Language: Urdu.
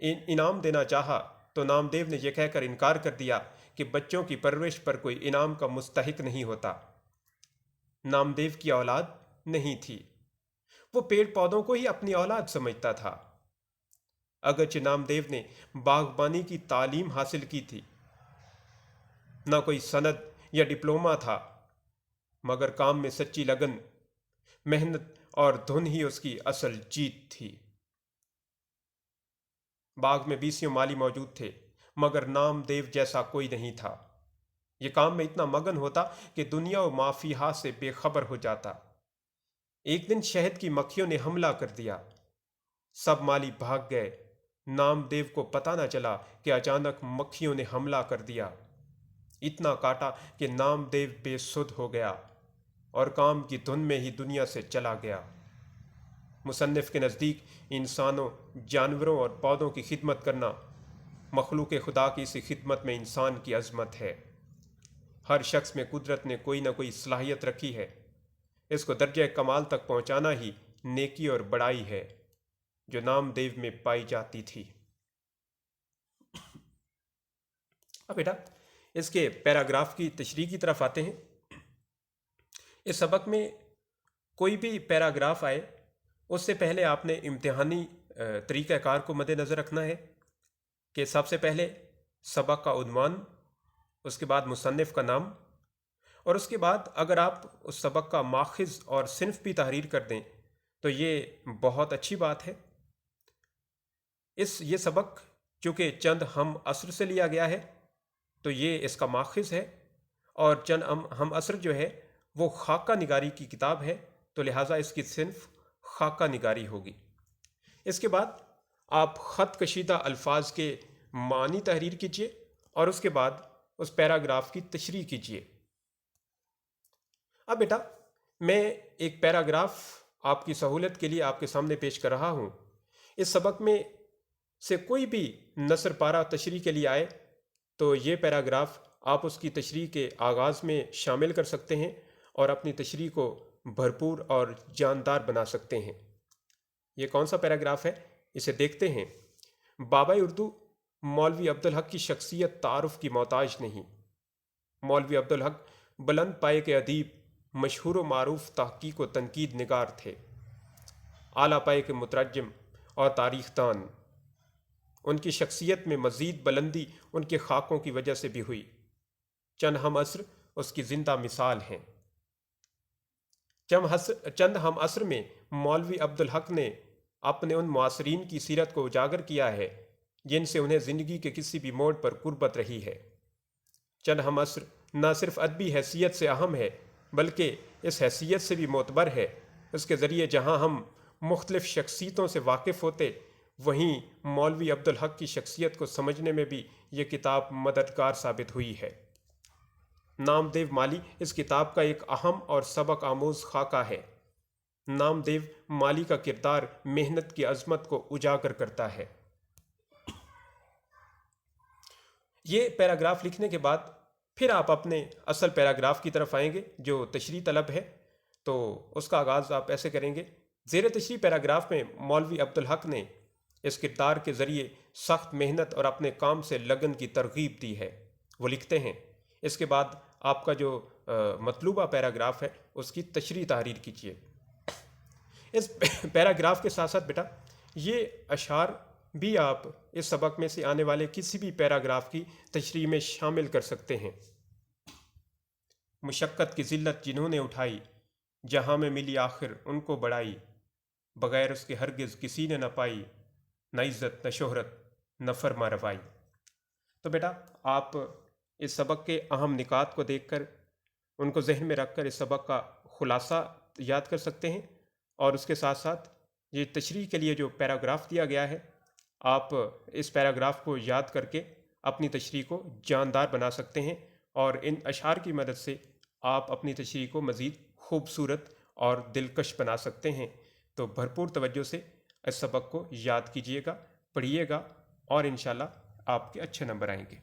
انعام دینا چاہا تو نامدیو نے یہ کہہ کر انکار کر دیا کہ بچوں کی پرورش پر کوئی انعام کا مستحق نہیں ہوتا۔ نامدیو کی اولاد نہیں تھی، وہ پیڑ پودوں کو ہی اپنی اولاد سمجھتا تھا۔ اگرچہ نامدیو نے باغبانی کی تعلیم حاصل کی تھی، نہ کوئی سند یا ڈپلومہ تھا، مگر کام میں سچی لگن، محنت اور دھن ہی اس کی اصل جیت تھی۔ باغ میں 20 مالی موجود تھے، مگر نامدیو جیسا کوئی نہیں تھا۔ یہ کام میں اتنا مگن ہوتا کہ دنیا و مافیہا سے بے خبر ہو جاتا۔ ایک دن شہد کی مکھیوں نے حملہ کر دیا، سب مالی بھاگ گئے۔ نامدیو کو پتہ نہ چلا کہ اچانک مکھیوں نے حملہ کر دیا، اتنا کاٹا کہ نامدیو بے سدھ ہو گیا اور کام کی دھن میں ہی دنیا سے چلا گیا۔ مصنف کے نزدیک انسانوں، جانوروں اور پودوں کی خدمت کرنا مخلوق خدا کی اسی خدمت میں انسان کی عظمت ہے۔ ہر شخص میں قدرت نے کوئی نہ کوئی صلاحیت رکھی ہے، اس کو درجہ کمال تک پہنچانا ہی نیکی اور بڑائی ہے جو نامدیو میں پائی جاتی تھی۔ اب بیٹا اس کے پیراگراف کی تشریح کی طرف آتے ہیں۔ اس سبق میں کوئی بھی پیراگراف آئے اس سے پہلے آپ نے امتحانی طریقہ کار کو مد نظر رکھنا ہے کہ سب سے پہلے سبق کا عنوان، اس کے بعد مصنف کا نام، اور اس کے بعد اگر آپ اس سبق کا ماخذ اور صنف بھی تحریر کر دیں تو یہ بہت اچھی بات ہے۔ یہ سبق چونکہ چند ہم عصر سے لیا گیا ہے تو یہ اس کا ماخذ ہے، اور چند ہم عصر جو ہے وہ خاکہ نگاری کی کتاب ہے، تو لہٰذا اس کی صنف خاکہ نگاری ہوگی۔ اس کے بعد آپ خط کشیدہ الفاظ کے معنی تحریر کیجئے اور اس کے بعد اس پیراگراف کی تشریح کیجئے۔ اب بیٹا میں ایک پیراگراف آپ کی سہولت کے لیے آپ کے سامنے پیش کر رہا ہوں۔ اس سبق میں سے کوئی بھی نثر پارہ تشریح کے لیے آئے تو یہ پیراگراف آپ اس کی تشریح کے آغاز میں شامل کر سکتے ہیں اور اپنی تشریح کو بھرپور اور جاندار بنا سکتے ہیں۔ یہ کون سا پیراگراف ہے اسے دیکھتے ہیں۔ بابا اردو مولوی عبدالحق کی شخصیت تعارف کی محتاج نہیں۔ مولوی عبدالحق بلند پائے کے ادیب، مشہور و معروف تحقیق و تنقید نگار تھے، اعلیٰ پائے کے مترجم اور تاریخ دان۔ ان کی شخصیت میں مزید بلندی ان کے خاکوں کی وجہ سے بھی ہوئی۔ چند ہم عصر اس کی زندہ مثال ہیں۔ چند ہم عصر میں مولوی عبدالحق نے اپنے ان معاصرین کی سیرت کو اجاگر کیا ہے جن سے انہیں زندگی کے کسی بھی موڑ پر قربت رہی ہے۔ چند ہم عصر نہ صرف ادبی حیثیت سے اہم ہے بلکہ اس حیثیت سے بھی معتبر ہے، اس کے ذریعے جہاں ہم مختلف شخصیتوں سے واقف ہوتے وہیں مولوی عبدالحق کی شخصیت کو سمجھنے میں بھی یہ کتاب مددگار ثابت ہوئی ہے۔ نامدیو مالی اس کتاب کا ایک اہم اور سبق آموز خاکہ ہے۔ نامدیو مالی کا کردار محنت کی عظمت کو اجاگر کرتا ہے۔ یہ پیراگراف لکھنے کے بعد پھر آپ اپنے اصل پیراگراف کی طرف آئیں گے جو تشریح طلب ہے، تو اس کا آغاز آپ ایسے کریں گے۔ زیر تشریح پیراگراف میں مولوی عبدالحق نے اس کردار کے ذریعے سخت محنت اور اپنے کام سے لگن کی ترغیب دی ہے۔ وہ لکھتے ہیں، اس کے بعد آپ کا جو مطلوبہ پیراگراف ہے اس کی تشریح تحریر کیجیے۔ اس پیراگراف کے ساتھ ساتھ بیٹا یہ اشعار بھی آپ اس سبق میں سے آنے والے کسی بھی پیراگراف کی تشریح میں شامل کر سکتے ہیں۔ مشقت کی ذلت جنہوں نے اٹھائی، جہاں میں ملی آخر ان کو بڑائی، بغیر اس کے ہرگز کسی نے نہ پائی، نہ عزت نہ شہرت نہ فرما روائی۔ تو بیٹا آپ اس سبق کے اہم نکات کو دیکھ کر ان کو ذہن میں رکھ کر اس سبق کا خلاصہ یاد کر سکتے ہیں، اور اس کے ساتھ ساتھ یہ تشریح کے لیے جو پیراگراف دیا گیا ہے آپ اس پیراگراف کو یاد کر کے اپنی تشریح کو جاندار بنا سکتے ہیں، اور ان اشعار کی مدد سے آپ اپنی تشریح کو مزید خوبصورت اور دلکش بنا سکتے ہیں۔ تو بھرپور توجہ سے اس سبق کو یاد کیجیے گا، پڑھیے گا، اور انشاءاللہ آپ کے اچھے نمبر آئیں گے۔